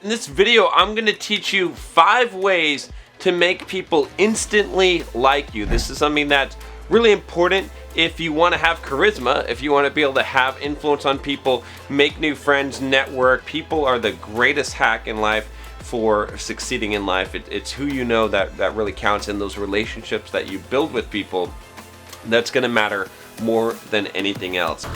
In this video, I'm going to teach you 5 ways to make people instantly like you. This is something that's really important if you want to have charisma, if you want to be able to have influence on people, make new friends, network. People are the greatest hack in life for succeeding in life. It's who you know that really counts, in those relationships that you build with people. That's going to matter more than anything else.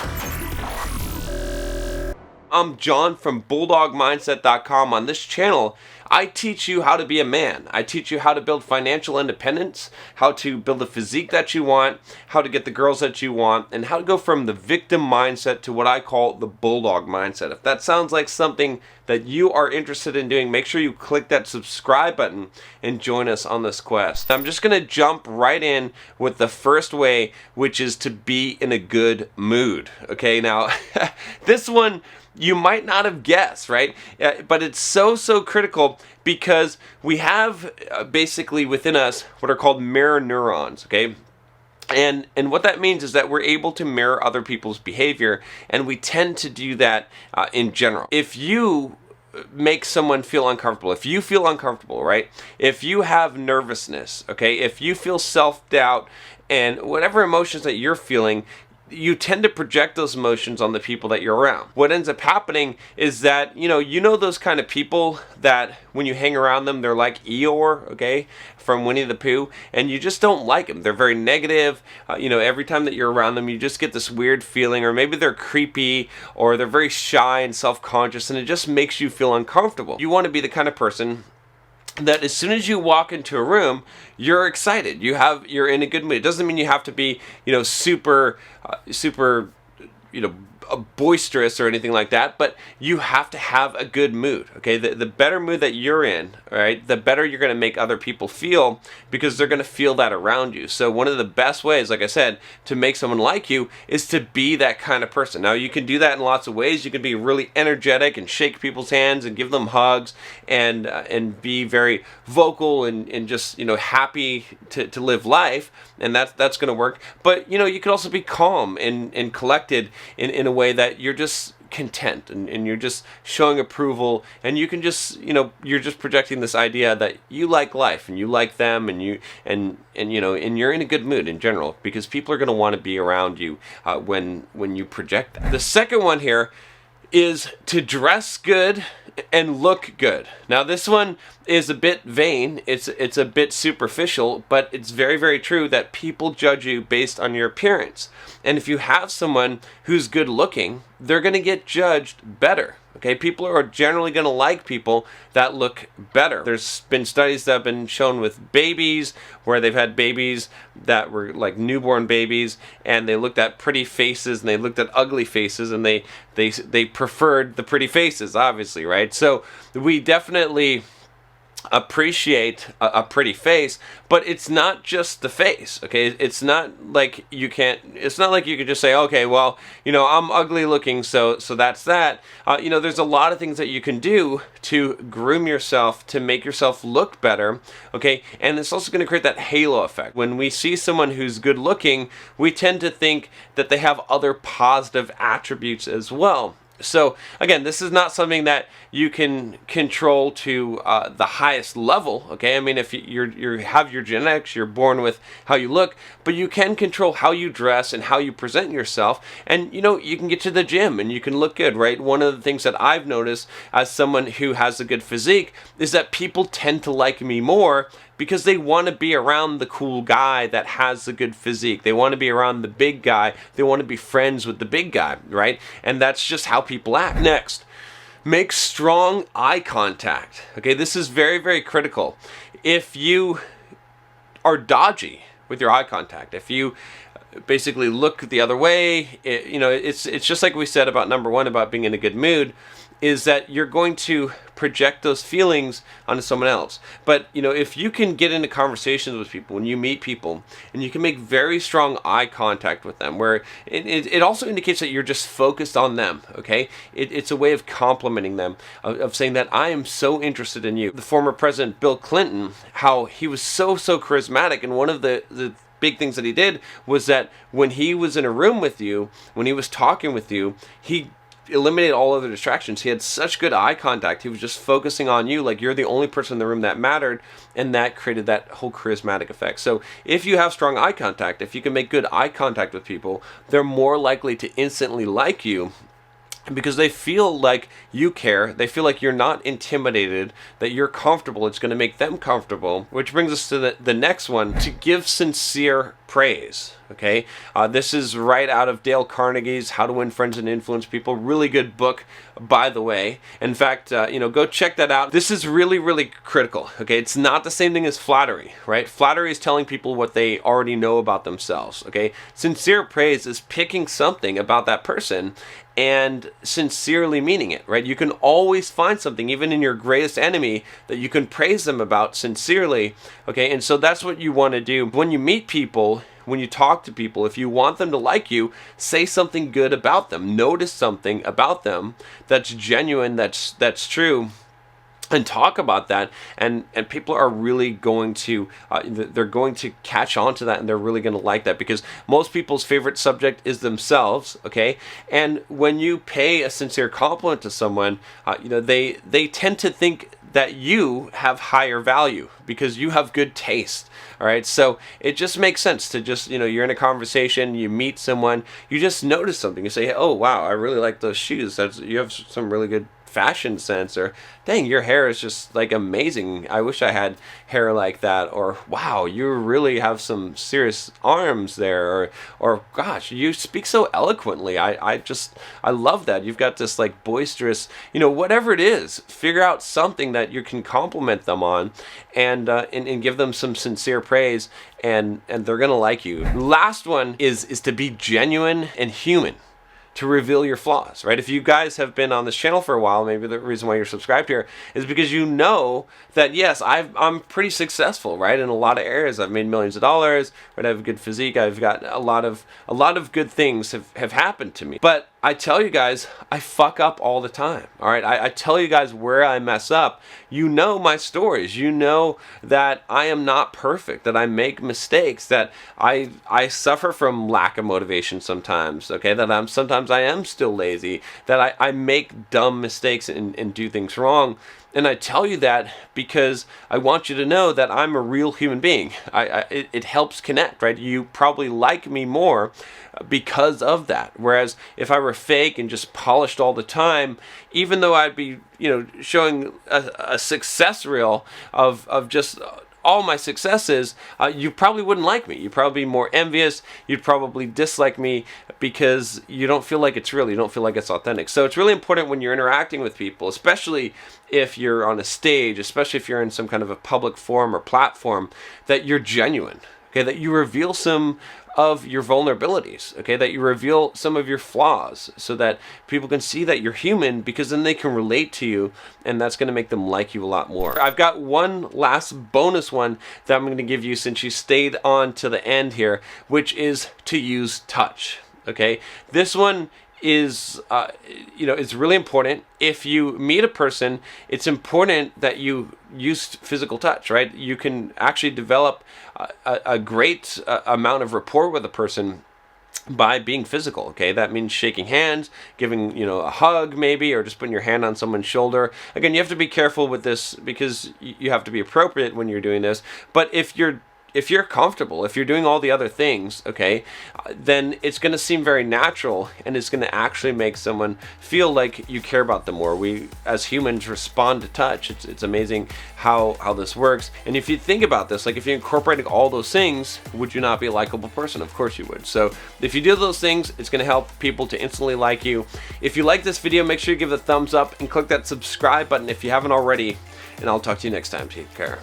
I'm John from BulldogMindset.com. On this channel, I teach you how to be a man. I teach you how to build financial independence, how to build a physique that you want, how to get the girls that you want, and how to go from the victim mindset to what I call the Bulldog mindset. If that sounds like something that you are interested in doing, make sure you click that subscribe button and join us on this quest. I'm just going to jump right in with the first way, which is to be in a good mood. Okay, now this one you might not have guessed, right? But it's so critical, because we have basically within us what are called mirror neurons, okay? And what that means is that we're able to mirror other people's behavior, and we tend to do that in general. If you make someone feel uncomfortable, if you feel uncomfortable, right? If you have nervousness, okay? If you feel self-doubt and whatever emotions that you're feeling, you tend to project those emotions on the people that you're around. What ends up happening is that, you know those kind of people that when you hang around them, they're like Eeyore, okay, from Winnie the Pooh, and you just don't like them. They're very negative. Every time that you're around them, you just get this weird feeling, or maybe they're creepy, or they're very shy and self-conscious, and it just makes you feel uncomfortable. You want to be the kind of person that as soon as you walk into a room, you're excited. You're in a good mood. It doesn't mean you have to be, super, boisterous or anything like that, but you have to have a good mood, okay? The better mood that you're in, right, the better you're going to make other people feel, because they're going to feel that around you. So one of the best ways, like I said, to make someone like you is to be that kind of person. Now, you can do that in lots of ways. You can be really energetic and shake people's hands and give them hugs and be very vocal and just, happy to live life, and that's going to work. But, you could also be calm and collected in a way that you're just content and you're just showing approval, and you can just, you're just projecting this idea that you like life and you like them, and you're in a good mood in general, because people are going to want to be around you when you project that. The second one here is to dress good and look good. Now, this one is a bit vain, it's a bit superficial, but it's very true that people judge you based on your appearance. And if you have someone who's good looking, they're going to get judged better. Okay, people are generally going to like people that look better. There's been studies that have been shown with babies, where they've had babies that were like newborn babies, and they looked at pretty faces and they looked at ugly faces, and they preferred the pretty faces, obviously, right? So we definitely appreciate a pretty face, but it's not just the face, okay? It's not like you can just say, okay, well, I'm ugly looking, so that's that. There's a lot of things that you can do to groom yourself, to make yourself look better, okay? And it's also going to create that halo effect. When we see someone who's good looking, we tend to think that they have other positive attributes as well. So again, this is not something that you can control to the highest level, okay? I mean, if you have your genetics, you're born with how you look, but you can control how you dress and how you present yourself, and you can get to the gym and you can look good, right? One of the things that I've noticed as someone who has a good physique is that people tend to like me more, because they want to be around the cool guy that has a good physique. They want to be around the big guy. They want to be friends with the big guy, right? And that's just how people act. Next, make strong eye contact. Okay, this is very critical. If you are dodgy with your eye contact, if you basically look the other way, it's just like we said about number 1, about being in a good mood, is that you're going to project those feelings onto someone else. But if you can get into conversations with people, when you meet people, and you can make very strong eye contact with them, where it also indicates that you're just focused on them, okay? It's a way of complimenting them, of saying that I am so interested in you. The former president Bill Clinton, how he was so charismatic, and one of the big things that he did was that when he was in a room with you, when he was talking with you, he eliminated all other distractions. He had such good eye contact. He was just focusing on you, like you're the only person in the room that mattered, and that created that whole charismatic effect. So if you have strong eye contact, if you can make good eye contact with people, they're more likely to instantly like you, because they feel like you care, they feel like you're not intimidated, that you're comfortable. It's going to make them comfortable, which brings us to the next one, to give sincere praise. Okay, this is right out of Dale Carnegie's How to Win Friends and Influence People. Really good book, by the way. In fact, go check that out. This is really, really critical. Okay, it's not the same thing as flattery, right? Flattery is telling people what they already know about themselves. Okay, sincere praise is picking something about that person and sincerely meaning it, right? You can always find something, even in your greatest enemy, that you can praise them about sincerely. Okay, and so that's what you want to do when you meet people. When you talk to people, if you want them to like you, say something good about them. Notice something about them that's genuine, that's true, and talk about that. And people are really going to they're going to catch on to that, and they're really going to like that, because most people's favorite subject is themselves. Okay, and when you pay a sincere compliment to someone, they tend to think that you have higher value because you have good taste. All right, so it just makes sense to just, you're in a conversation, you meet someone, you just notice something, you say, oh wow, I really like those shoes, you have some really good fashion sense, or dang, your hair is just like amazing, I wish I had hair like that, or wow, you really have some serious arms there, or gosh, you speak so eloquently, I love that, you've got this like boisterous, whatever it is, figure out something that you can compliment them on, and give them some sincere praise, and they're gonna like you. Last one is to be genuine and human, to reveal your flaws, right? If you guys have been on this channel for a while, maybe the reason why you're subscribed here is because you know that, yes, I'm pretty successful, right? In a lot of areas, I've made millions of dollars, right? I have a good physique, I've got a lot of good things have happened to me. But I tell you guys, I fuck up all the time, all right? I tell you guys where I mess up. You know my stories. You know that I am not perfect, that I make mistakes, that I suffer from lack of motivation sometimes, okay? That sometimes I am still lazy, that I make dumb mistakes and do things wrong. And I tell you that because I want you to know that I'm a real human being. It helps connect, right? You probably like me more because of that. Whereas if I were fake and just polished all the time, even though I'd be, showing a success reel of just all my successes, you probably wouldn't like me. You'd probably be more envious. You'd probably dislike me because you don't feel like it's real. You don't feel like it's authentic. So it's really important when you're interacting with people, especially if you're on a stage, especially if you're in some kind of a public forum or platform, that you're genuine. Okay, that you reveal some of your vulnerabilities, okay, that you reveal some of your flaws so that people can see that you're human, because then they can relate to you, and that's going to make them like you a lot more. I've got one last bonus one that I'm going to give you since you stayed on to the end here, which is to use touch. Okay, this one is it's really important. If you meet a person, it's important that you use physical touch, right? You can actually develop a great amount of rapport with a person by being physical. Okay, that means shaking hands, giving a hug maybe, or just putting your hand on someone's shoulder. Again, you have to be careful with this because you have to be appropriate when you're doing this, but if you're comfortable, if you're doing all the other things, okay, then it's going to seem very natural, and it's going to actually make someone feel like you care about them more. We, as humans, respond to touch. It's amazing how this works. And if you think about this, like if you're incorporating all those things, would you not be a likable person? Of course you would. So if you do those things, it's going to help people to instantly like you. If you like this video, make sure you give it a thumbs up and click that subscribe button if you haven't already. And I'll talk to you next time. Take care.